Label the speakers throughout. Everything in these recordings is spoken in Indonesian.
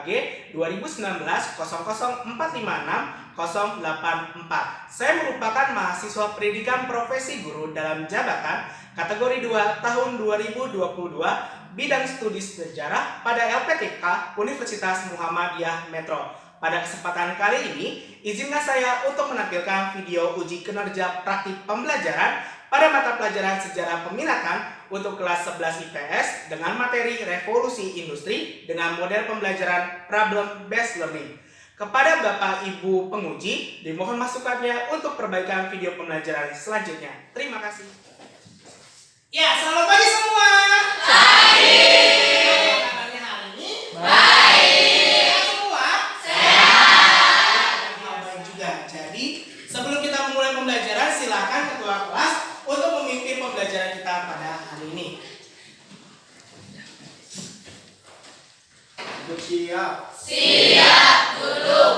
Speaker 1: KG 2019-00456084. Saya merupakan mahasiswa pendidikan profesi guru dalam jabatan kategori 2 tahun 2022 bidang studi sejarah pada LPTK Universitas Muhammadiyah Metro. Pada kesempatan kali ini, izinkan saya untuk menampilkan video uji kinerja praktik pembelajaran pada mata pelajaran sejarah peminatan untuk kelas 11 IPS dengan materi revolusi industri dengan model pembelajaran problem based learning. Kepada Bapak Ibu penguji, dimohon masukannya untuk perbaikan video pembelajaran selanjutnya. Terima kasih. Ya, selamat pagi semua. Sebelum kita memulai pembelajaran, silakan ketua kelas untuk memimpin pembelajaran kita pada hari ini.
Speaker 2: Duduk siap.
Speaker 3: Siap, duduk.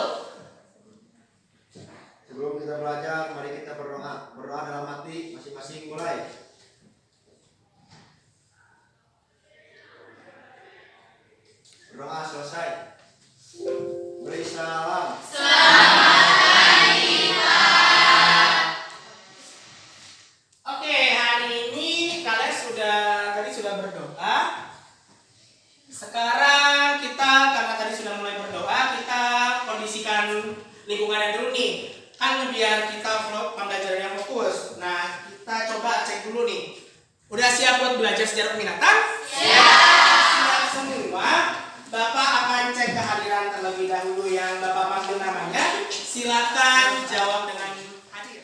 Speaker 2: Sebelum kita belajar, mari kita berdoa. Berdoa dalam hati masing-masing mulai. Berdoa selesai. Beri salam.
Speaker 1: Oke, hari ini kalian tadi sudah berdoa. Sekarang karena tadi sudah mulai berdoa, kita kondisikan lingkungannya dulu nih. Kan biar kita pembelajarannya fokus. Nah, kita coba cek dulu nih. Udah siap buat belajar sejarah peminatan? Siap semua. Bapak akan cek kehadiran terlebih dahulu yang Bapak panggil namanya. Silakan jawab dengan hadir.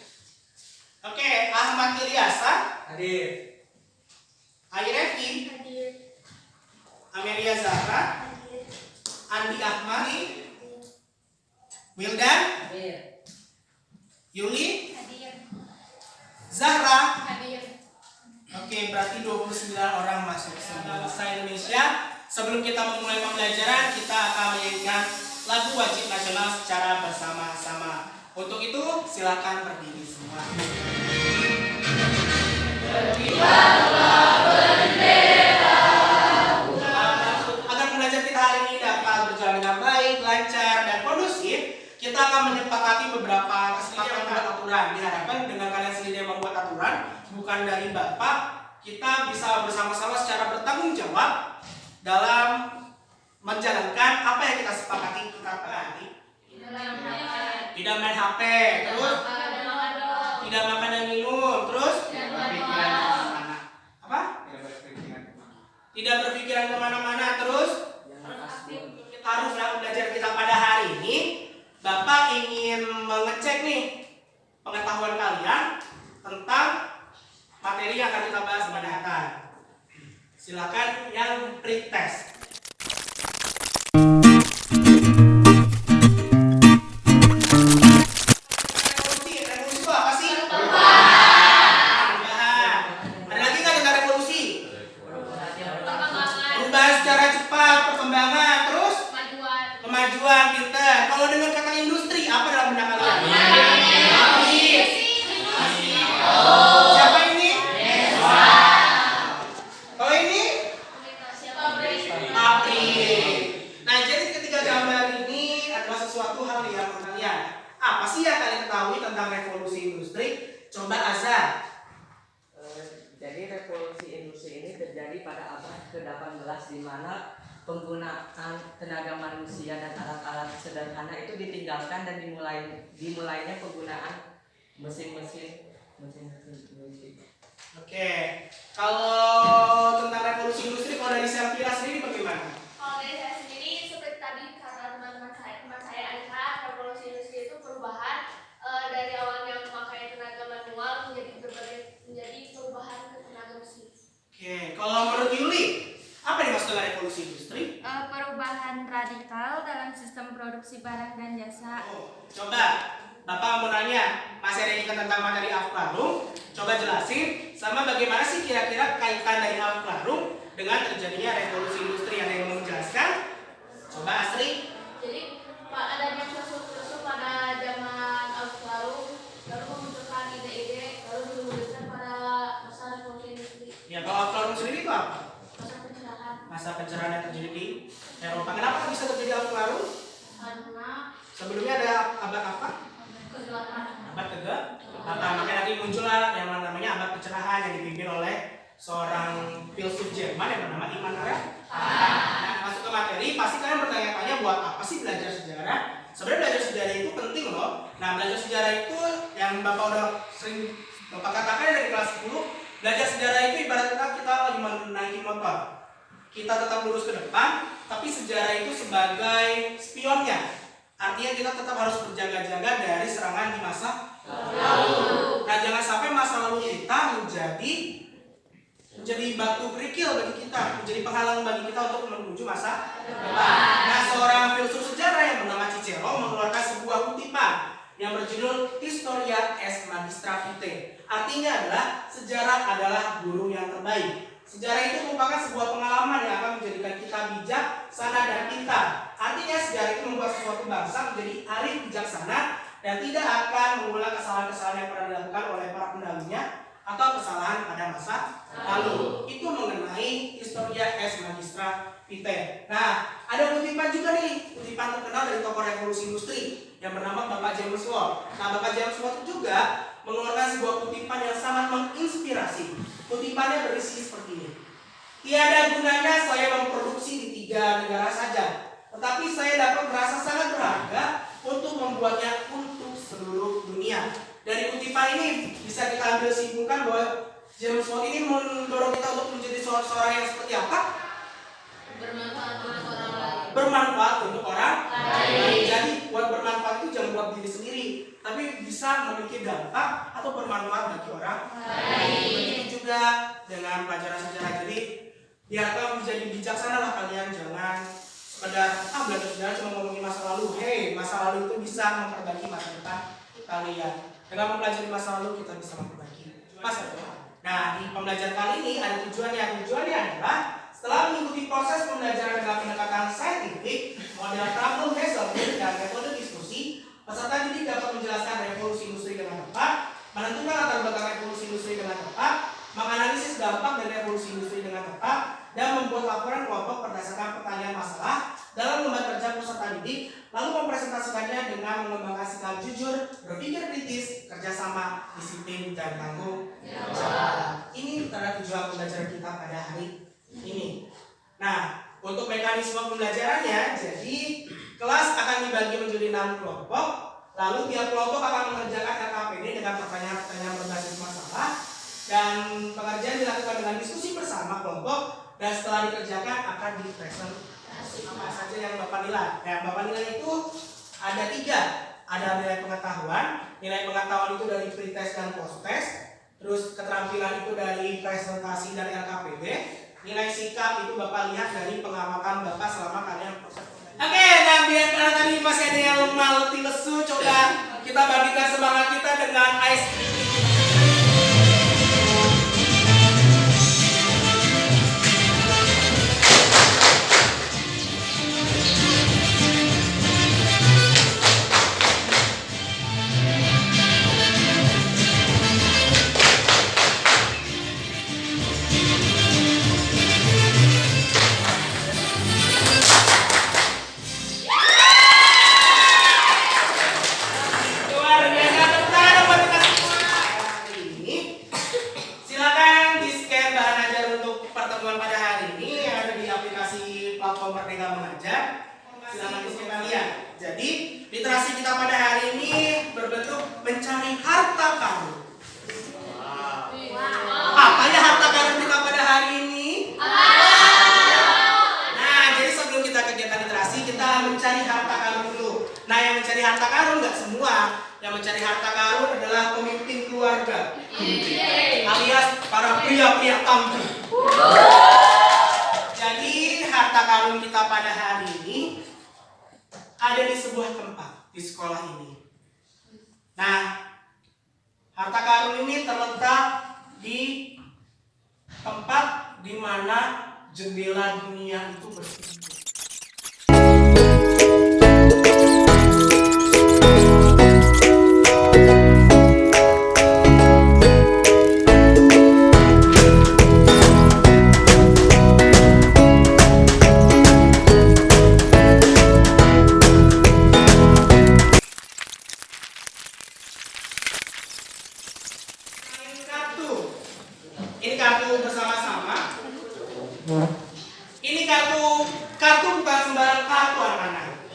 Speaker 1: Oke, Ahmad Ilyasa.
Speaker 2: Hadir.
Speaker 1: Ayi Revi.
Speaker 3: Hadir.
Speaker 1: Amelia Zahra.
Speaker 3: Hadir.
Speaker 1: Andi Ahmad. Wildan.
Speaker 3: Hadir.
Speaker 1: Yuli.
Speaker 3: Hadir.
Speaker 1: Zahra.
Speaker 3: Hadir.
Speaker 1: Oke, berarti 29 orang masuk bahasa Indonesia. Sebelum kita memulai pembelajaran, kita akan menyanyikan lagu wajib nasional secara bersama-sama. Untuk itu, silakan berdiri semua.
Speaker 3: Berkibarlah bendera.
Speaker 1: Agar pembelajaran kita hari ini dapat berjalan dengan baik, lancar, dan kondusif, kita akan menyepakati beberapa kesepakatan dan aturan. Diharapkan dengan kalian sendiri yang membuat aturan, bukan dari Bapak, kita bisa bersama-sama secara bertanggung jawab dalam menjalankan apa yang kita sepakati kita pelajari. Tidak main HP, terus tidak makan dan minum, terus apa? Tidak berpikiran kemana-mana, terus harus dalam belajar kita pada hari ini. Bapak ingin mengecek nih pengetahuan kalian tentang materi yang akan kita bahas pada hari. Silakan yang pretest. Revolusi itu apa sih? Perubahan. Ada lagi nggak tentang revolusi? Perubahan secara cepat, perkembangan, terus kemajuan, pintar. Kalau dengan kata industri, apa dalam benak kalian? Pabrik. Siapa ini? Kalau ini? Pabrik. Nah, jadi ketiga gambar ini adalah sesuatu hal yang menurut kalian. Apa sih yang kalian ketahui tentang revolusi industri? Coba Azhar.
Speaker 4: Jadi revolusi industri ini terjadi pada abad ke-18 di mana penggunaan tenaga manusia dan alat-alat sederhana itu ditinggalkan dan dimulainya penggunaan mesin-mesin.
Speaker 1: Oke. Kalau tentang revolusi industri, kalau dari Selvira sendiri bagaimana?
Speaker 3: Kalau dari saya sendiri, seperti tadi kata teman saya Alika, revolusi industri itu perubahan dari awalnya memakai tenaga manual menjadi perubahan ke tenaga mesin.
Speaker 1: Oke. Kalau menurut Yuli, apa yang dimaksud dengan revolusi industri?
Speaker 5: Perubahan radikal dalam sistem produksi barang dan jasa.
Speaker 1: Coba Bapak mau nanya, masih ada ingat tentang materi Aflarum? Coba jelasin sama bagaimana sih kira-kira kaitan dari Aflarum dengan terjadinya revolusi industri. Ada yang mau menjelaskan? Coba Asri.
Speaker 3: Jadi adanya filsuf pada zaman Al-Farum lalu memunculkan ide-ide lalu diwujudkan pada masa revolusi industri.
Speaker 1: Ya, kalau Aflarum sendiri itu apa?
Speaker 3: Masa pencerahan.
Speaker 1: Masa pencerahan yang terjadi di Eropa. Kenapa bisa terjadi Aflarum? Sudirman yang bernama Immanuel. Nah, masuk ke materi, pasti kalian bertanya-tanya buat apa sih belajar sejarah? Sebenarnya belajar sejarah itu penting loh. Nah, belajar sejarah itu yang Bapak udah sering Bapak katakan dari kelas 10, belajar sejarah itu ibarat kata kita lagi menaiki motor. Kita tetap lurus ke depan, tapi sejarah itu sebagai spionnya. Artinya kita tetap harus berjaga-jaga dari serangan di masa lalu. Nah, jangan sampai masa lalu kita menjadi batu kerikil bagi kita, menjadi penghalang bagi kita untuk menuju masa depan. Nah, seorang filsuf sejarah yang bernama Cicero mengeluarkan sebuah kutipan yang berjudul Historia es Magistra Vitae. Artinya adalah sejarah adalah guru yang terbaik. Sejarah itu merupakan sebuah pengalaman yang akan menjadikan kita bijak, sana dan pintar. Artinya sejarah itu membuat suatu bangsa menjadi arif bijaksana dan tidak akan mengulang kesalahan-kesalahan yang pernah dilakukan oleh para pendahulunya atau kesalahan pada masa lalu. Itu mengenai Historia es Magistra Vitae. Nah, ada kutipan juga nih, kutipan terkenal dari tokoh revolusi industri yang bernama Bapak James Watt. Nah, Bapak James Watt juga mengeluarkan sebuah kutipan yang sangat menginspirasi. Kutipannya berisi seperti ini. Tiada gunanya saya memproduksi di 3 negara saja, tetapi saya dapat merasa sangat berharga untuk membuatnya untuk seluruh dunia. Dari kutipan ini bisa kita ambil simpulkan bahwa James Watt ini mendorong kita untuk menjadi seorang yang seperti apa? Bermanfaat untuk orang lain. Jadi buat bermanfaat itu jangan buat diri sendiri, tapi bisa memiliki dampak atau bermanfaat bagi orang lain. Begitu juga dengan pelajaran sejarah. Jadi biarkan menjadi bijaksana lah kalian, jangan sekedar belajar sejarah cuma ngomongin masa lalu. Hey, masa lalu itu bisa memperbaiki masa depan kalian. Dengan mempelajari masa lalu kita bisa memperbaiki masa depan. Nah, di pembelajaran kali ini ada tujuannya. Tujuannya adalah setelah mengikuti proses pembelajaran dengan pendekatan saintifik, model problem solving dan metode diskusi, peserta didik dapat menjelaskan revolusi industri dengan tepat, menentukan latar belakang revolusi industri dengan tepat, menganalisis dampak dari revolusi industri dengan tepat, dan membuat laporan kelompok berdasarkan pertanyaan masalah dalam lembar kerja peserta didik, lalu mempresentasikannya dengan mengembangkan sikap jujur, berpikir kritis, kerjasama, disiplin, dan tanggung jawab. Ini adalah tujuan pembelajaran kita pada hari ini. Nah, untuk mekanisme pembelajarannya, jadi kelas akan dibagi menjadi 6 kelompok, lalu tiap kelompok akan mengerjakan LKPD dengan pertanyaan-pertanyaan berbasis masalah, dan pengerjaan dilakukan dengan diskusi bersama kelompok, dan setelah dikerjakan akan dipresentasi apa saja yang Bapak nilai. Yang Bapak nilai itu ada 3, ada nilai pengetahuan. Nilai pengetahuan itu dari pretest dan posttest, terus keterampilan itu dari presentasi dan LKPD. Nilai sikap itu Bapak lihat dari pengamatan Bapak selama kalian proses. Oke, nah biar karena tadi masih ada yang lemah, letih, lesu, coba kita bagikan semangat kita dengan ice. Mencari harta karun adalah pemimpin keluarga, alias para pria-pria tangguh. Jadi harta karun kita pada hari ini ada di sebuah tempat di sekolah ini. Nah, harta karun ini terletak di tempat di mana jendela dunia itu bersih. Ini kartu bersama-sama. Ini kartu bukan sembarang kartu anak-anak.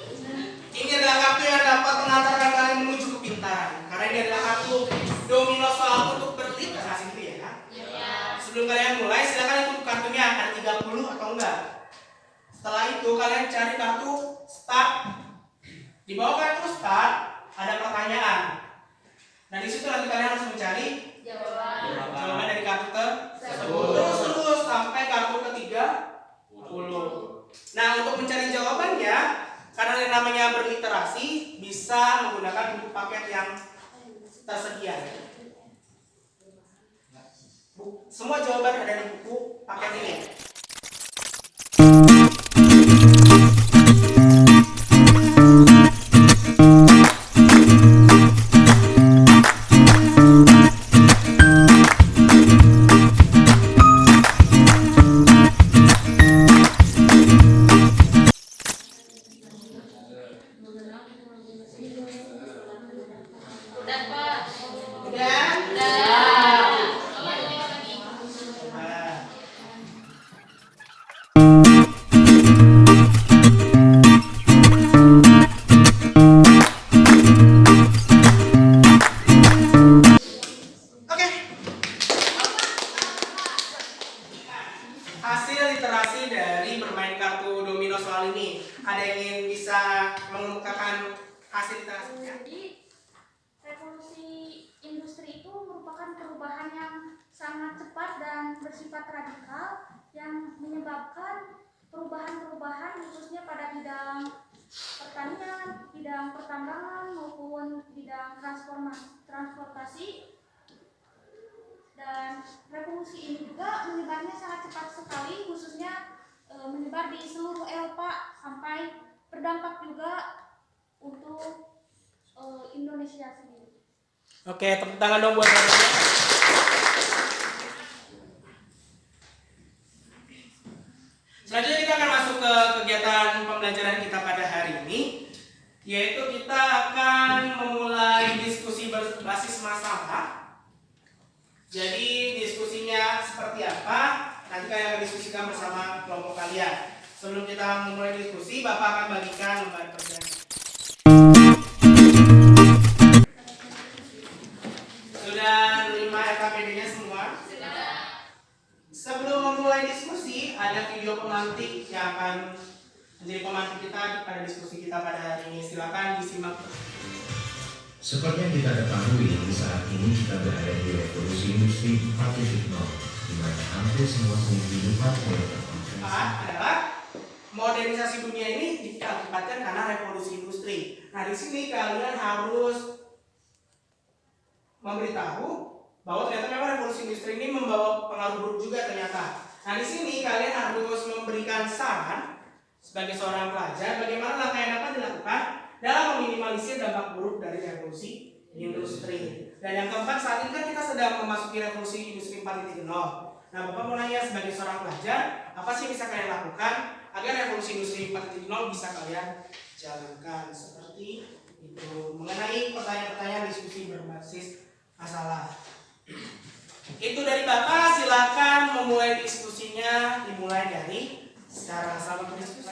Speaker 1: Ini adalah kartu yang dapat mengantarkan kalian menuju kepintaran. Karena ini adalah kartu domino soal untuk berliterasi itu ya. Sebelum kalian mulai, silakan tutup kartunya, ada 30 atau enggak. Setelah itu kalian cari kartu start. Di bawah kartu start ada pertanyaan. Nah di situ nanti kalian harus mencari jawaban dari kartu tersebut. Terus sampai kartu ke-30. Nah untuk mencari jawabannya, karena yang namanya berliterasi bisa menggunakan buku paket yang tersedia. Semua jawaban ada di buku paket ini.
Speaker 3: Udah, Pak.
Speaker 1: Udah?
Speaker 3: Udah.
Speaker 1: Oke. Hasil literasi dari bermain kartu domino soal ini. Ada yang ingin bisa mengemukakan hasil literasinya?
Speaker 6: Jadi revolusi industri itu merupakan perubahan yang sangat cepat dan bersifat radikal yang menyebabkan perubahan-perubahan khususnya pada bidang pertanian, bidang pertambangan maupun bidang transportasi. Dan revolusi ini juga menyebarnya sangat cepat sekali, khususnya menyebar di seluruh Eropa sampai berdampak juga untuk Indonesia sendiri.
Speaker 1: Oke, tepuk tangan dong buat teman-teman. Selanjutnya kita akan masuk ke kegiatan pembelajaran kita pada hari ini, yaitu kita akan memulai diskusi berbasis masalah. Jadi diskusinya seperti apa? Nanti kalian akan diskusikan bersama kelompok kalian. Sebelum kita memulai diskusi, Bapak akan bagikan lembar kerja. Sudah menerima LKPD-nya semua? Sebelum memulai diskusi, ada video pemantik yang akan menjadi pemantik kita pada diskusi kita pada hari ini. Silakan disimak.
Speaker 7: Seperti yang kita ketahui, saat ini kita berada di revolusi industri 4.0, di mana hampir semua seni kehidupan mulai terkonversi.
Speaker 1: Adalah modernisasi dunia ini diakibatkan karena revolusi industri. Nah, di sini kalian harus memberitahu bahwa ternyata memang revolusi industri ini membawa pengaruh buruk juga ternyata. Nah, di sini kalian harus memberikan saran sebagai seorang pelajar bagaimana langkah yang dapat dilakukan dalam meminimalisir dampak buruk dari revolusi industri. Dan yang keempat, saat ini kan kita sedang memasuki revolusi industri 4.0. Nah, Bapak mau nanya sebagai seorang pelajar, apa sih yang bisa kalian lakukan agar revolusi industri 4.0 bisa kalian jalankan seperti itu. Mengenai pertanyaan-pertanyaan diskusi berbasis masalah. Itu dari Bapak, silakan memulai diskusinya, dimulai dari secara sama berdiskusi.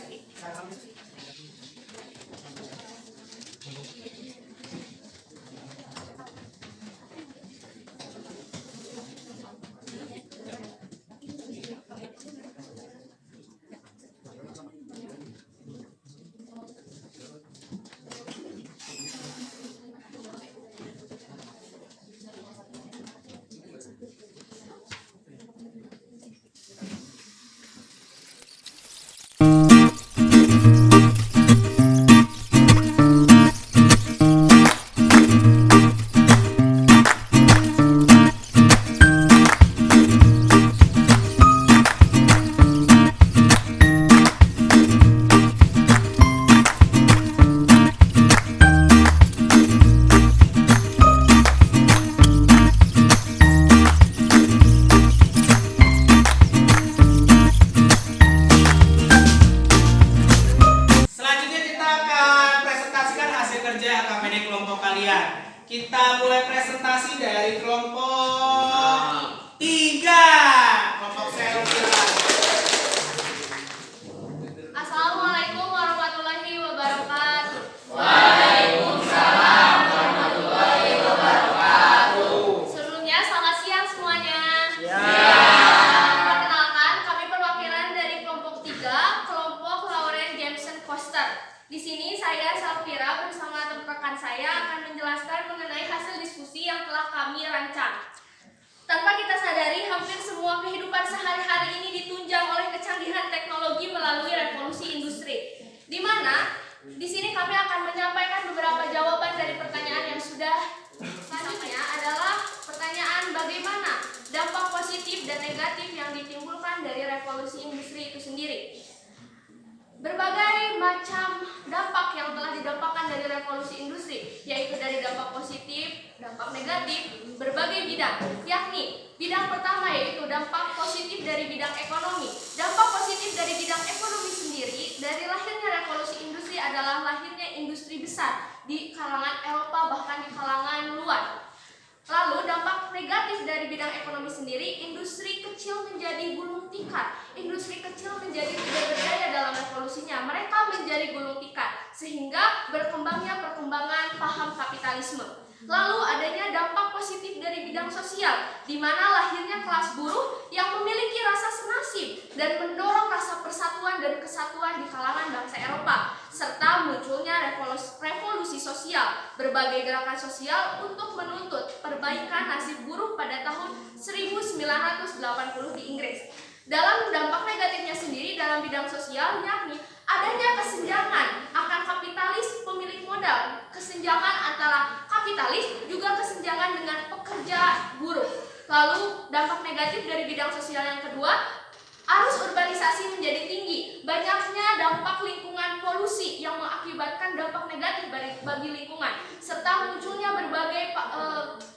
Speaker 3: kami rancang. Tanpa kita sadari, hampir semua kehidupan sehari-hari ini ditunjang oleh kecanggihan teknologi melalui revolusi industri. Di mana di sini kami akan menyampaikan beberapa jawaban dari pertanyaan yang sudah. Selanjutnya adalah pertanyaan bagaimana dampak positif dan negatif yang ditimbulkan dari revolusi industri itu sendiri. Berbagai macam dampak yang telah didampakkan dari revolusi industri, yaitu dari dampak positif, dampak negatif, berbagai bidang, yakni bidang pertama yaitu dampak positif dari bidang ekonomi. Dampak positif dari bidang ekonomi sendiri, dari lahirnya revolusi industri adalah lahirnya industri besar di kalangan Eropa, bahkan di kalangan luar. Lalu dampak negatif dari bidang ekonomi sendiri, industri kecil menjadi gulung tikar. Industri kecil menjadi tidak berdaya dalam revolusinya. Mereka menjadi gulung tikar sehingga berkembangnya perkembangan paham kapitalisme. Lalu adanya dampak positif dari bidang sosial, di mana lahirnya kelas buruh yang memiliki rasa senasib dan mendorong rasa persatuan dan kesatuan di kalangan bangsa Eropa, serta munculnya revolusi sosial, berbagai gerakan sosial untuk menuntut perbaikan nasib buruh pada tahun 1980 di Inggris. Dalam dampak negatifnya sendiri dalam bidang sosial, yakni adanya kesenjangan akan kapitalis pemilik modal, kesenjangan antara kapitalis juga kesenjangan dengan pekerja buruh. Lalu dampak negatif dari bidang sosial yang kedua, arus urbanisasi menjadi tinggi. Banyaknya dampak lingkungan polusi yang mengakibatkan dampak negatif bagi lingkungan, serta munculnya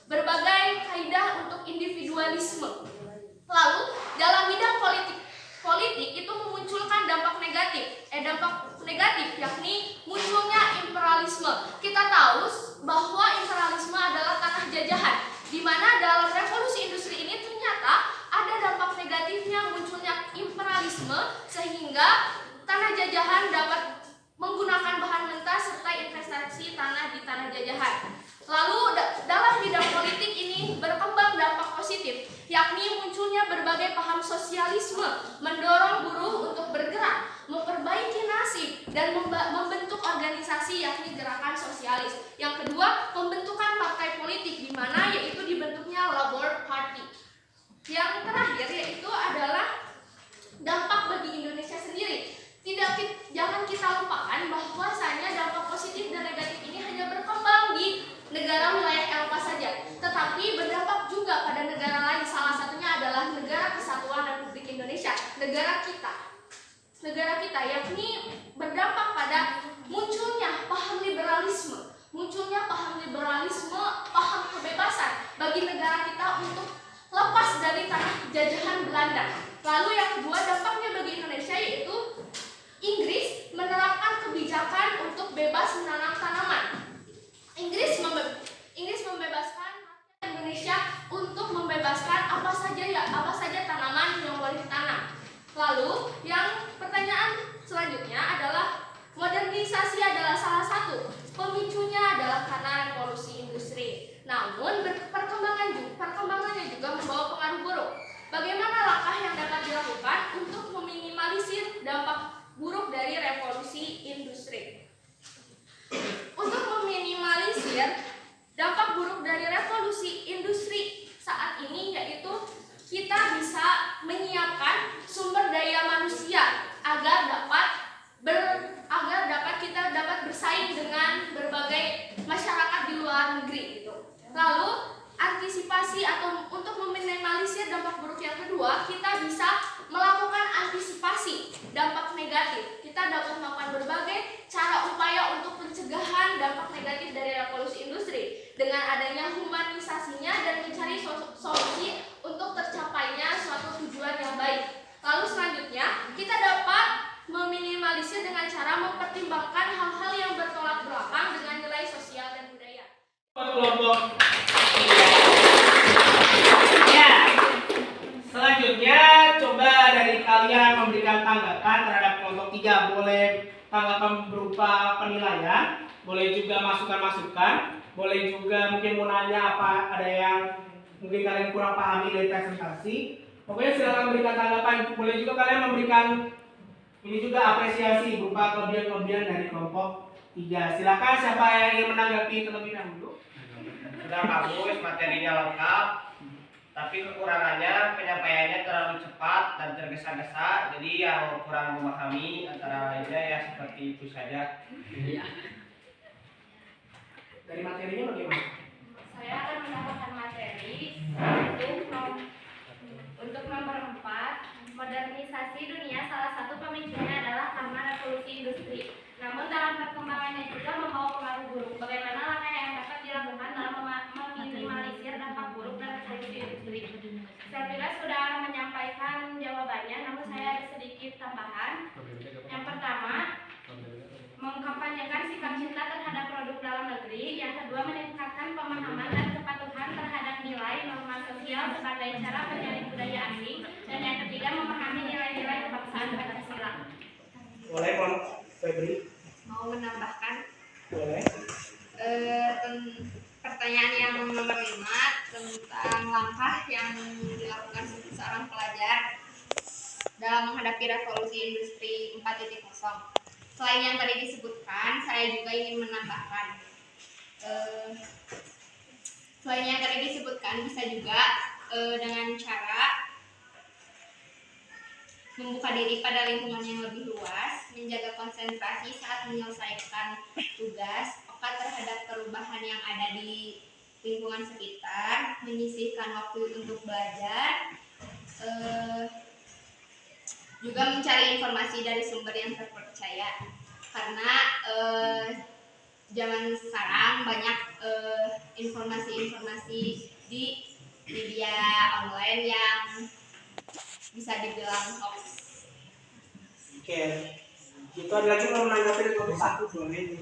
Speaker 3: berbagai kaidah untuk individualisme. Lalu dalam bidang politik itu memunculkan dampak negatif yakni munculnya imperialisme. Kita tahu bahwa imperialisme adalah tanah jajahan, di mana dalam revolusi industri ini ternyata ada dampak negatifnya munculnya imperialisme, sehingga tanah jajahan dapat menggunakan bahan mentah serta investasi tanah di tanah jajahan. Lalu dalam bidang politik ini berkembang dampak positif, yakni munculnya berbagai paham sosialisme, mendorong buruh untuk bergerak, memperbaiki nasib, dan membentuk organisasi yakni gerakan sosialis. Yang kedua, pembentukan partai politik, di mana yaitu dibentuknya Labour Party. Yang terakhir yaitu adalah dampak bagi Indonesia sendiri. Jangan kita lupakan bahwasanya dampak positif dan negatif ini hanya berkembang di negara wilayah Eropa saja, tetapi berdampak juga pada negara lain. Salah satunya adalah Negara Kesatuan Republik Indonesia, negara kita, yakni berdampak pada munculnya paham liberalisme, paham kebebasan bagi negara kita untuk lepas dari tanah jajahan Belanda. Lalu yang kedua, dampaknya bagi Indonesia yaitu Inggris menerapkan kebijakan untuk bebas menanam tanaman. Inggris membebaskan Indonesia untuk membebaskan apa saja tanaman yang boleh ditanam. Lalu yang pertanyaan selanjutnya adalah modernisasi adalah salah satu pemicunya adalah karena revolusi industri. Namun perkembangannya juga membawa pengaruh buruk. Bagaimana langkah yang dapat dilakukan untuk meminimalisir dampak buruk dari revolusi industri? Untuk meminimalisir dampak buruk dari revolusi industri saat ini, yaitu kita bisa menyiapkan sumber daya manusia agar kita dapat bersaing dengan berbagai masyarakat di luar negeri gitu. Lalu antisipasi atau untuk meminimalisir dampak buruk yang kedua, kita bisa melakukan antisipasi dampak negatif. Kita dapat melakukan berbagai cara upaya untuk pencegahan dampak negatif dari revolusi industri dengan adanya humanisasinya dan mencari solusi untuk tercapainya suatu tujuan yang baik. Lalu selanjutnya, kita dapat meminimalisir dengan cara mempertimbangkan hal-hal yang bertolak belakang dengan nilai sosial dan budaya.
Speaker 1: Kelompok. Ya. Selanjutnya coba dari kalian memberikan tanggapan terhadap kelompok 3. Boleh tanggapan berupa penilaian, boleh juga masukan-masukan, boleh juga mungkin mau nanya apa ada yang mungkin kalian kurang pahami dari presentasi. Pokoknya silakan memberikan tanggapan. Boleh juga kalian memberikan ini juga apresiasi berupa kelebihan-kelebihan dari kelompok 3. Silakan siapa yang ingin menanggapi terlebih dahulu.
Speaker 8: sudah bagus, materinya lengkap, tapi kekurangannya penyampaiannya terlalu cepat dan tergesa-gesa, jadi yang kurang memahami antara lainnya ya seperti itu saja.
Speaker 1: Dari materinya bagaimana?
Speaker 5: Saya akan menambahkan materi untuk nomor 4. Modernisasi dunia salah satu pemicunya adalah karena revolusi industri. Namun dalam perkembangannya juga membawa pengaruh buruk. Bagaimana langkah yang dapat dilakukan dalam meminimalisir dampak buruk dari revolusi industri? Saya kira sudah menyampaikan jawabannya, namun saya ada sedikit tambahan. Yang pertama, mengkampanyekan sikap cinta terhadap produk dalam negeri. Yang kedua, meningkatkan pemahaman dan kepatuhan terhadap nilai norma sosial sebagai cara menjalin budaya asing. Dan yang ketiga, memahami nilai-nilai kebangsaan Pancasila.
Speaker 1: Boleh kelompok Febri?
Speaker 3: Mau menambahkan
Speaker 1: Boleh.
Speaker 3: pertanyaan yang nomor 5 tentang langkah yang dilakukan seorang pelajar dalam menghadapi revolusi industri 4.0. Selain yang tadi disebutkan, saya juga ingin menambahkan. Selain yang tadi disebutkan, bisa juga dengan cara membuka diri pada lingkungan yang lebih luas, menjaga konsentrasi saat menyelesaikan tugas, peka terhadap perubahan yang ada di lingkungan sekitar, menyisihkan waktu untuk belajar, juga mencari informasi dari sumber yang terpercaya, karena zaman sekarang banyak informasi-informasi di media online yang bisa dibilang hoax.
Speaker 1: Oke. Itu ada lagi mau menanggapi topik 1 boleh.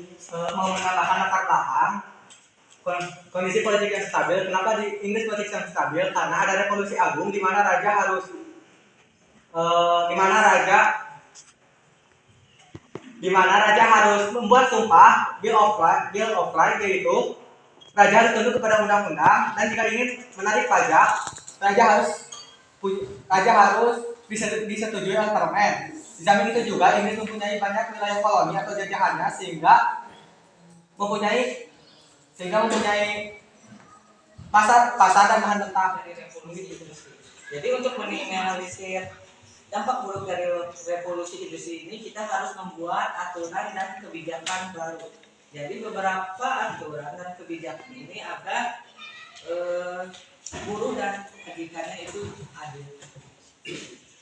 Speaker 1: Mau menambahkan latar belakang kondisi politik yang stabil. Kenapa di Inggris politik yang stabil? Karena ada revolusi agung di mana raja harus membuat sumpah Bill of Rights, yaitu raja harus tunduk kepada undang-undang, dan jika ingin menarik pajak raja harus disetujui oleh parlemen. Di samping itu juga Inggris mempunyai banyak wilayah koloni atau jajahannya sehingga mempunyai pasar dan bahan mentah.
Speaker 4: Jadi untuk meminimalisir dampak buruk dari revolusi industri ini, kita harus membuat aturan dan kebijakan baru. Jadi beberapa aturan dan kebijakan ini agar buruh dan majikannya itu adil.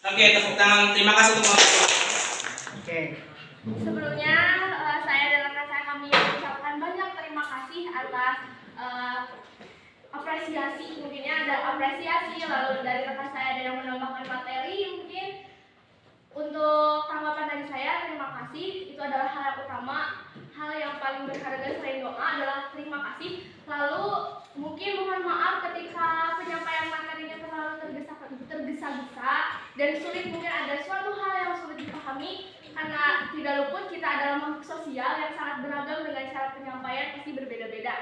Speaker 1: Oke, tepuk tangan. Terima kasih untuk Oke.
Speaker 5: Sebelumnya saya dan rekan saya kami mengucapkan banyak terima kasih atas apresiasi. Mungkinnya ada apresiasi, lalu dari rekan saya ada yang menambahkan materi. Mungkin untuk tanggapan dari saya, terima kasih. Itu adalah hal yang utama. Hal yang paling berharga selain doa adalah terima kasih. Lalu mungkin mohon maaf ketika penyampaian materinya terlalu tergesa-gesa dan sulit, mungkin ada suatu hal yang sulit dipahami, karena tidak luput kita adalah makhluk sosial yang sangat beragam dengan cara penyampaian pasti berbeda-beda.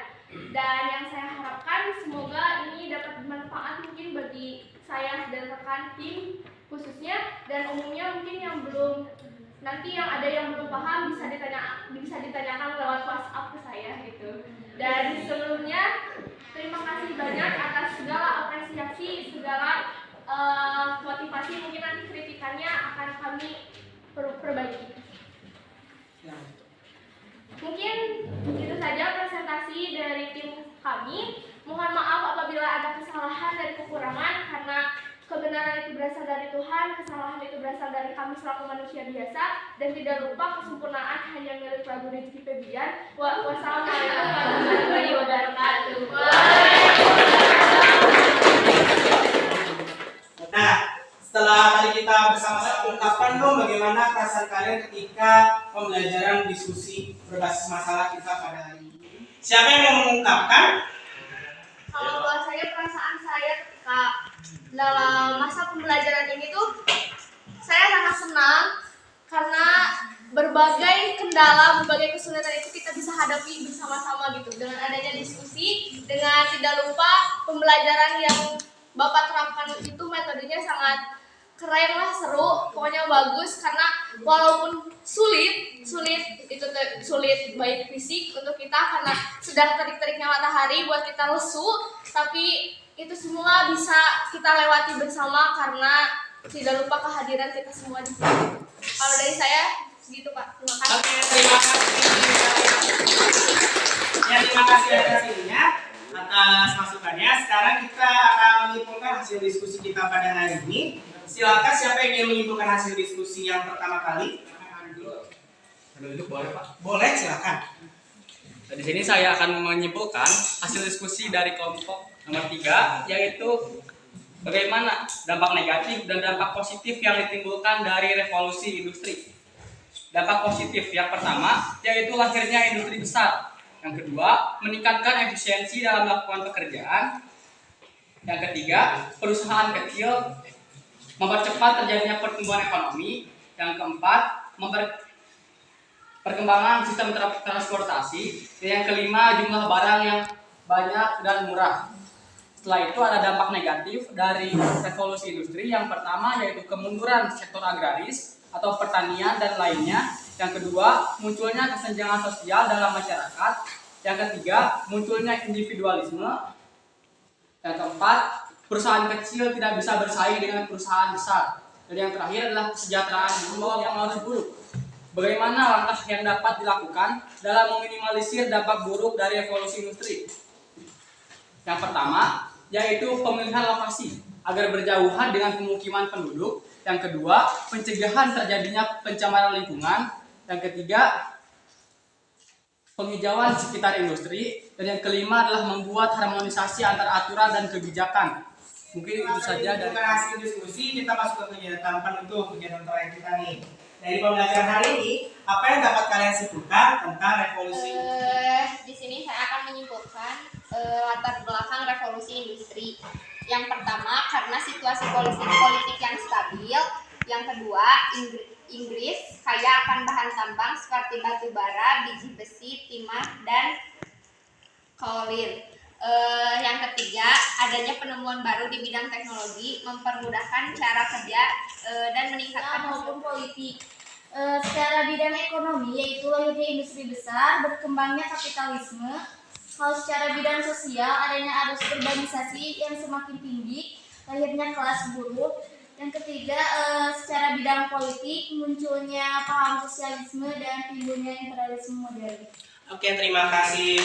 Speaker 5: Dan yang saya harapkan semoga ini dapat bermanfaat mungkin bagi saya dan rekan tim khususnya, dan umumnya mungkin yang belum, nanti yang ada yang belum paham bisa ditanyakan lewat WhatsApp ke saya gitu. Dan sebelumnya terima kasih banyak atas segala apresiasi, segala motivasi. Mungkin nanti kritikannya akan kami perbaiki. Mungkin itu saja presentasi dari tim kami. Mohon maaf apabila ada kesalahan dan kekurangan, karena kebenaran itu berasal dari Tuhan, kesalahan itu berasal dari kami selaku manusia biasa, dan tidak lupa kesempurnaan hanya milik Prabu Rizky Febian. Wassalamualaikum warahmatullahi wabarakatuh.
Speaker 1: Nah, setelah tadi kita bersama-sama ungkapkan dong bagaimana perasaan kalian ketika pembelajaran diskusi berbasis masalah kita pada hari ini. Siapa yang mau mengungkapkan?
Speaker 3: Kalau buat saya, perasaan saya ketika dalam masa pembelajaran ini tuh saya sangat senang, karena berbagai kendala, berbagai kesulitan itu kita bisa hadapi bersama-sama gitu, dengan adanya diskusi, dengan tidak lupa pembelajaran yang Bapak terapkan itu metodenya sangat
Speaker 5: keren lah, seru, pokoknya bagus karena walaupun sulit itu sulit baik fisik untuk kita karena sedang terik-teriknya matahari buat kita lesu, tapi itu semua bisa kita lewati bersama karena tidak lupa kehadiran kita semua di sini. Kalau dari saya segitu Pak, terima kasih.
Speaker 1: Oke, terima kasih. Ya, terima kasih atas ininya, atas masukannya. Sekarang kita akan menyimpulkan hasil diskusi kita pada hari ini. Silakan siapa yang ingin menyimpulkan hasil diskusi yang pertama kali?
Speaker 9: Boleh Pak.
Speaker 1: Boleh, silakan.
Speaker 9: Di sini saya akan menyimpulkan hasil diskusi dari kelompok nomor 3, yaitu bagaimana dampak negatif dan dampak positif yang ditimbulkan dari revolusi industri. Dampak positif yang pertama yaitu lahirnya industri besar. Yang kedua, meningkatkan efisiensi dalam melakukan pekerjaan. Yang ketiga, perusahaan kecil mempercepat terjadinya pertumbuhan ekonomi. Yang keempat, perkembangan sistem transportasi. Dan yang kelima, jumlah barang yang banyak dan murah. Setelah itu ada dampak negatif dari revolusi industri. Yang pertama yaitu kemunduran sektor agraris atau pertanian dan lainnya. Yang kedua, munculnya kesenjangan sosial dalam masyarakat. Yang ketiga, munculnya individualisme. Yang keempat, perusahaan kecil tidak bisa bersaing dengan perusahaan besar. Dan yang terakhir adalah kesejahteraan guru yang harus buruk. Bagaimana langkah yang dapat dilakukan dalam meminimalisir dampak buruk dari revolusi industri? Yang pertama, yaitu pemilihan lokasi agar berjauhan dengan pemukiman penduduk. Yang kedua, pencegahan terjadinya pencemaran lingkungan. Yang ketiga, penghijauan sekitar industri. Dan yang kelima adalah membuat harmonisasi antara aturan dan kebijakan. Mungkin itu saja dari
Speaker 1: hasil diskusi. Kita masuk ke kegiatan penutup, kegiatan terakhir kita nih. Dari pembelajaran hari ini, apa yang dapat kalian simpulkan tentang revolusi?
Speaker 10: Di sini saya akan menyimpulkan latar belakang revolusi industri. Yang pertama, karena situasi politik yang stabil. Yang kedua, Inggris kaya akan bahan tambang seperti batu bara, biji besi, timah, dan kaolin. Yang ketiga, adanya penemuan baru di bidang teknologi mempermudahkan cara kerja dan meningkatkan maupun politik.
Speaker 6: Secara bidang ekonomi yaitu lahirnya industri besar, berkembangnya kapitalisme. Kalau secara bidang sosial adanya arus urbanisasi yang semakin tinggi, lahirnya kelas buruh. Yang ketiga, secara bidang politik munculnya paham sosialisme dan timbulnya imperialisme modern.
Speaker 1: Oke, terima kasih.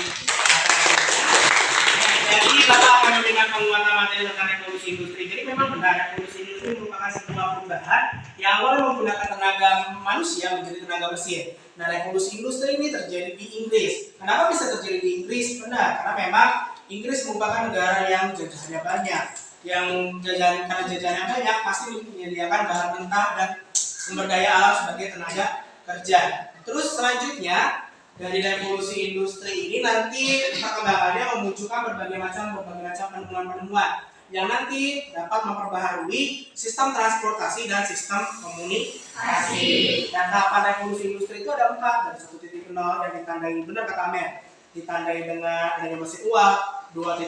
Speaker 1: Jadi Bapak akan memberikan penguatan materi tentang revolusi industri. Jadi memang benar revolusi industri merupakan sebuah perubahan yang awalnya menggunakan tenaga manusia menjadi tenaga mesin. Nah, revolusi industri ini terjadi di Inggris. Kenapa bisa terjadi di Inggris? Benar, karena memang Inggris merupakan negara yang jajahannya banyak. Karena jajahannya banyak, pasti menyediakan bahan mentah dan sumber daya alam sebagai tenaga kerja. Terus selanjutnya, dari revolusi industri ini nanti perkembangannya memunculkan berbagai macam penemuan-penemuan yang nanti dapat memperbaharui sistem transportasi dan sistem komunikasi. Dan tahapan revolusi industri itu ada 4. Dari 1.0 yang ditandai, benar kata Amer, ditandai dengan adanya mesin uap. 2.0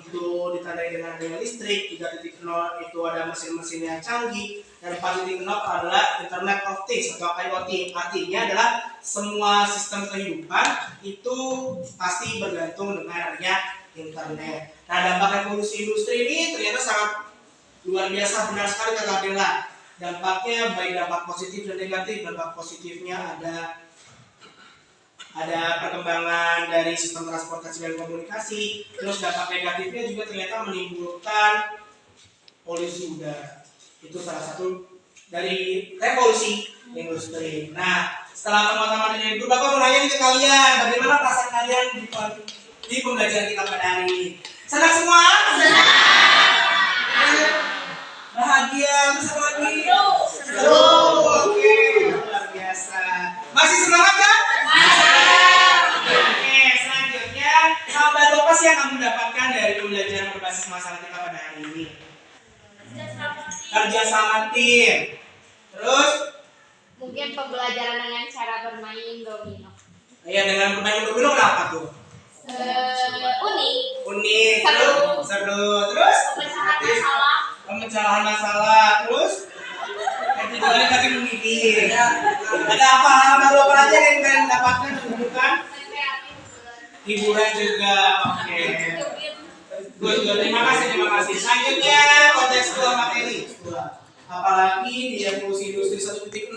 Speaker 1: itu ditandai dengan adanya listrik. 3.0 itu ada mesin-mesin yang canggih. Dan 4.0 adalah Internet of Things atau IoT. Artinya adalah semua sistem kehidupan itu pasti bergantung dengan adanya internet. Nah, dampak revolusi industri ini ternyata sangat luar biasa, benar sekali kata Adela. Dampaknya baik dampak positif dan negatif. Dampak positifnya ada perkembangan dari sistem transportasi dan komunikasi. Terus dampak negatifnya juga ternyata menimbulkan polusi udara. Itu salah satu dari revolusi industri. Nah, setelah penguatan materi itu, Bapak mau nanya ke kalian, bagaimana perasaan kalian di pembelajaran kita pada hari ini? Senang semua? Senang. Bahagia, terus apa lagi? Seru. Oke, luar biasa. Masih semangat kan? Oke, selanjutnya hal baru apa sih yang kamu dapatkan dari pembelajaran berbasis masalah kita pada hari ini? Kerja sama tim. Terus?
Speaker 10: Mungkin pembelajaran dengan cara bermain domino.
Speaker 1: Iya, dengan bermain domino kenapa tuh?
Speaker 10: Unik.
Speaker 1: Seru. Terus?
Speaker 10: Pemecahan masalah.
Speaker 1: Pemecahan masalah. Terus? Kecuali kaki menggigit. Ada apa baru apa aja yang kalian dapatkan bukan? Hiburan juga. Oke. Good. Terima kasih. Selanjutnya kontekstual materi. Apalagi di revolusi industri 1.0.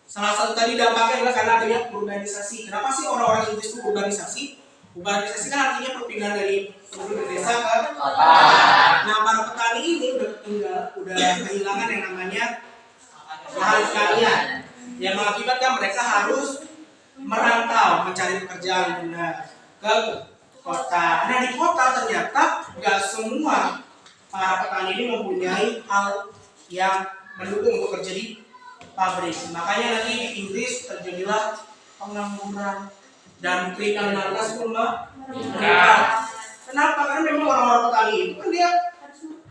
Speaker 1: Salah satu tadi dampaknya adalah karena adanya urbanisasi. Kenapa sih orang-orang Inggris itu urbanisasi? Urbanisasi kan artinya perpindahan dari penduduk desa ke kota. Nah, para petani ini udah kehilangan yang namanya lahan sekalian, yang mengakibatkan mereka harus merantau mencari pekerjaan benar ke kota. Nah, di kota ternyata nggak semua para petani ini mempunyai hal yang mendukung untuk kerja di pabrik. Makanya nanti di Inggris terjadilah pengangguran dan kriminalitas pun meningkat. Kenapa? Karena memang orang-orang petani itu kan dia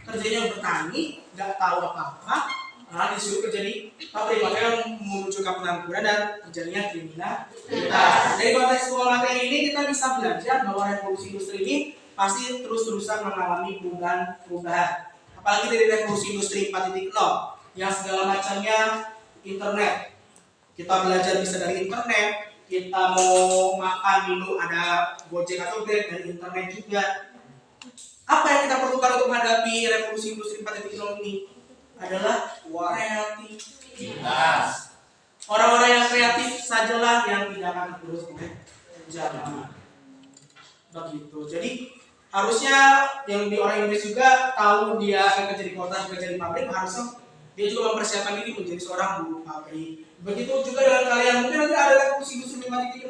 Speaker 1: kerjanya bertani, nggak tahu apa-apa, malah disuruh kerja di pabrik, makanya memunculkan pengangguran dan terjadinya kriminalitas. Dari kontekstual materi ini kita bisa belajar bahwa revolusi industri ini pasti terus-terusan mengalami perubahan. Apalagi dari revolusi industri 4.0 yang segala macamnya internet. Kita belajar bisa dari internet, kita mau makan minum ada Gojek atau Grab dari internet juga. Apa yang kita perlukan untuk menghadapi revolusi industri 4.0 ini adalah kreativitas. Orang-orang yang kreatif sajalah yang tidak akan tergerus oleh zaman. Begitu. Jadi harusnya yang di orang Inggris juga tahu dia akan kerja di kota, kerja di pabrik, harusnya dia juga mempersiapkan diri menjadi seorang buruh pabrik. Begitu juga dengan kalian, mungkin nanti ada revolusi industri 4.0.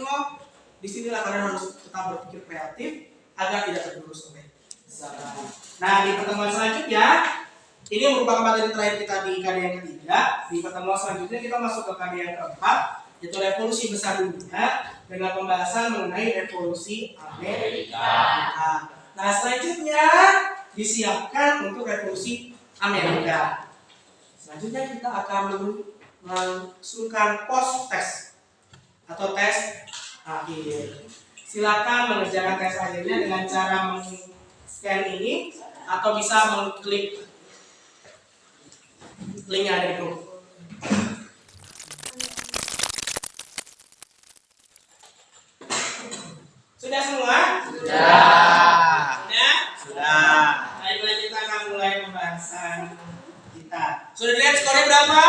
Speaker 1: Disinilah kalian harus tetap berpikir kreatif agar tidak tergerus oleh zaman. Nah, di pertemuan selanjutnya, ini merupakan materi terakhir kita di KD yang ketiga. Di pertemuan selanjutnya kita masuk ke KD yang keempat, yaitu revolusi besar dunia dengan pembahasan mengenai revolusi Amerika. Nah, selanjutnya disiapkan untuk revolusi Amerika. Selanjutnya kita akan melangsungkan post test atau tes akhir. Silakan mengerjakan tes akhirnya dengan cara men-scan ini atau bisa mengklik link yang ada di grup. Sudah semua? Sudah. Ayo kita akan mulai pembahasan kita. Sudah dilihat skornya berapa?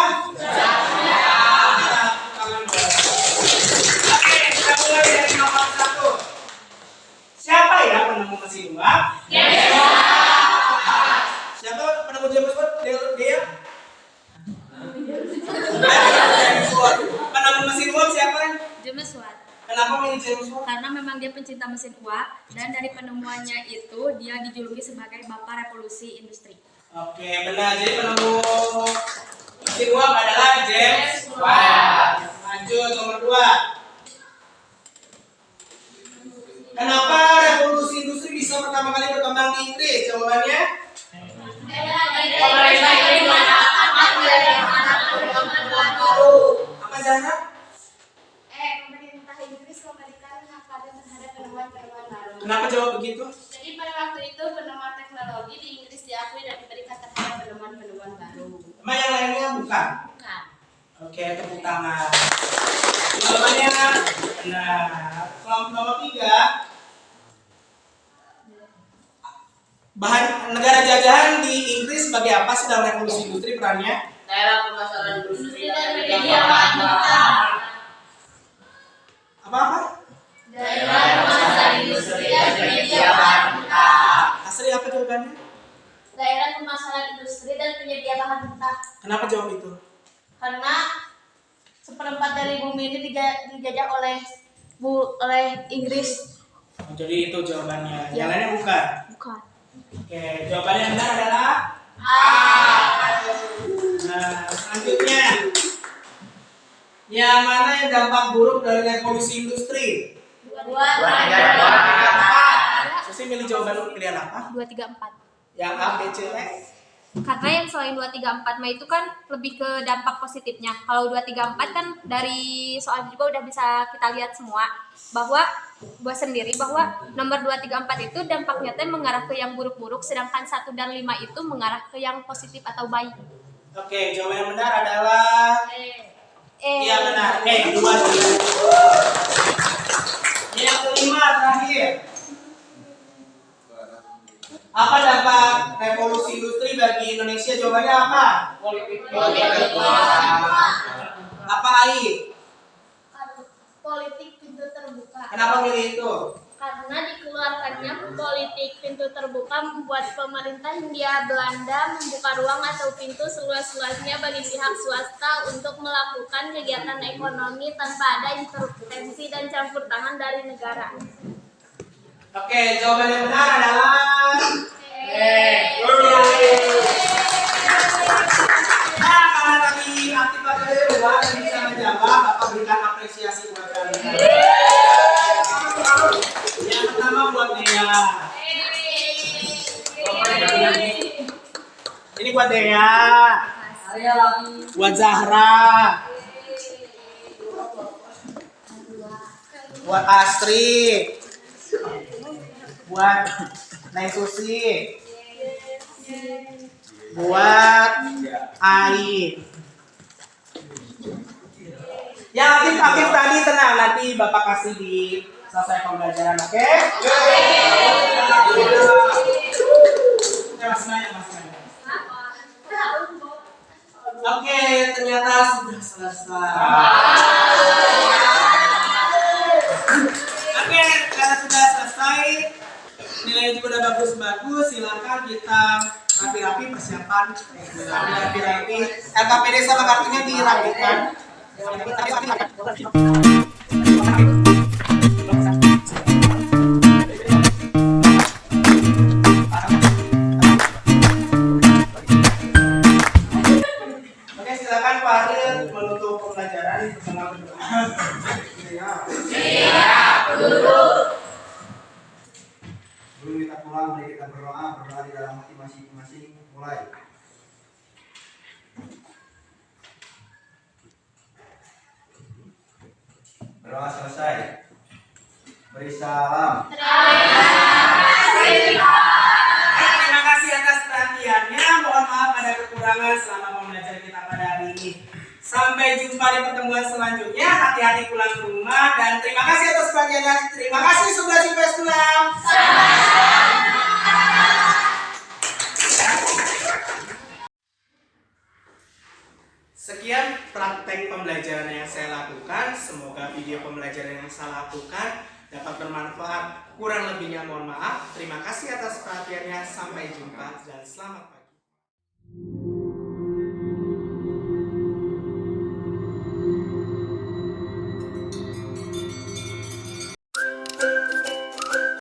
Speaker 1: Oke, kita mulai dari nomor 1. Siapa ya penemu mesin uap? Siapa penemu James Watt? Dia? Penemu mesin uap siapa?
Speaker 11: James Watt.
Speaker 1: Kenapa milih James Watt?
Speaker 11: Karena memang dia pencinta mesin uap dan dari penemuannya itu dia dijuluki sebagai bapak revolusi industri.
Speaker 1: Oke, benar. Jadi penemu mesin uap adalah James Watt. Lanjut nomor 2. Kenapa revolusi industri bisa pertama kali berkembang di Inggris? Jawabannya? Apa Zahra?
Speaker 3: Pemerintah Inggris memberikan hak paten terhadap penemuan-penemuan baru.
Speaker 1: Kenapa jawab begitu?
Speaker 3: Jadi pada waktu itu penemuan teknologi di Inggris diakui dan diberikan terhadap penemuan-penemuan baru.
Speaker 1: Emang yang lainnya bukan?
Speaker 3: Bukan.
Speaker 1: Oke, tepuk tangan. Jawabannya benar. Nomor 3. Bahan negara jajahan di Inggris sebagai apa sih dalam revolusi industri perannya?
Speaker 8: Daerah pemasaran industri dan
Speaker 3: media bahan mentah.
Speaker 1: Apa?
Speaker 3: Daerah pemasaran industri dan media bahan mentah.
Speaker 1: Asri apa jawabannya?
Speaker 6: Daerah pemasaran industri dan penyedia bahan mentah.
Speaker 1: Kenapa jawab itu?
Speaker 6: Karena seperempat dari bumi ini dijajah oleh Inggris.
Speaker 1: Jadi itu jawabannya. Yang lainnya bukan?
Speaker 6: Bukan.
Speaker 1: Oke, jawabannya yang benar adalah A. Nah, selanjutnya, yang mana yang dampak buruk dari revolusi industri?
Speaker 6: 2, 3,
Speaker 1: 4. Susi milih jawaban pilihan apa?
Speaker 11: 2, 3, 4.
Speaker 1: Yang A, B, C, D.
Speaker 11: Karena yang selain 2, 3, 4 mah itu kan lebih ke dampak positifnya. Kalau 2, 3, 4 kan dari soal juga udah bisa kita lihat semua bahwa gua sendiri bahwa nomor 2, 3, 4 itu dampaknya teh mengarah ke yang buruk-buruk, sedangkan 1 dan 5 itu mengarah ke yang positif atau baik.
Speaker 1: Oke, jawaban yang benar adalah iya benar. Dua. Yang kelima terakhir. Apa dampak revolusi industri bagi Indonesia? Jawabannya apa?
Speaker 9: Politik.
Speaker 1: Apa AI?
Speaker 5: Politik pintu terbuka.
Speaker 1: Kenapa milih itu?
Speaker 5: Karena dikeluarkannya politik pintu terbuka membuat pemerintah Hindia Belanda membuka ruang atau pintu seluas-luasnya bagi pihak swasta untuk melakukan kegiatan ekonomi tanpa ada intervensi dan campur tangan dari negara.
Speaker 1: Oke, jawaban yang benar adalah Nah, karena tadi aktif pada kedua dan bisa menjawab, Bapak berikan apresiasi buat kalian. Yang pertama buat Dea. Ini buat Dea. Buat Zahra. Buat Astrid. Buat Neng Susi. Buat Ai. Yang aktif tadi tenang, nanti Bapak kasih di selesai pembelajaran, oke? Masih banyak. Oke, ternyata sudah selesai. Oke, karena sudah selesai, nilainya juga udah bagus-bagus, silakan kita rapi-rapi persiapan, rapi-rapi. LKPD sama kartunya dirapikan. Oke, silakan Pak Ariel menutup pembelajaran bersama berdoa.
Speaker 2: Siap, Guru. Sebelum kita pulang, mari kita berdoa di dalam hati masing-masing. Mulai. Berdoa selesai. Beri salam.
Speaker 1: Terima kasih atas perhatiannya. Mohon maaf ada kekurangan selama pembelajaran kita pada hari ini. Sampai jumpa di pertemuan selanjutnya. Hati-hati pulang ke rumah dan terima kasih atas perhatiannya. Terima kasih sudah sampai pulang. Sekian praktek pembelajaran yang saya lakukan. Semoga video pembelajaran yang saya lakukan dapat bermanfaat. Kurang lebihnya mohon maaf. Terima kasih atas perhatiannya. Sampai jumpa dan selamat pagi.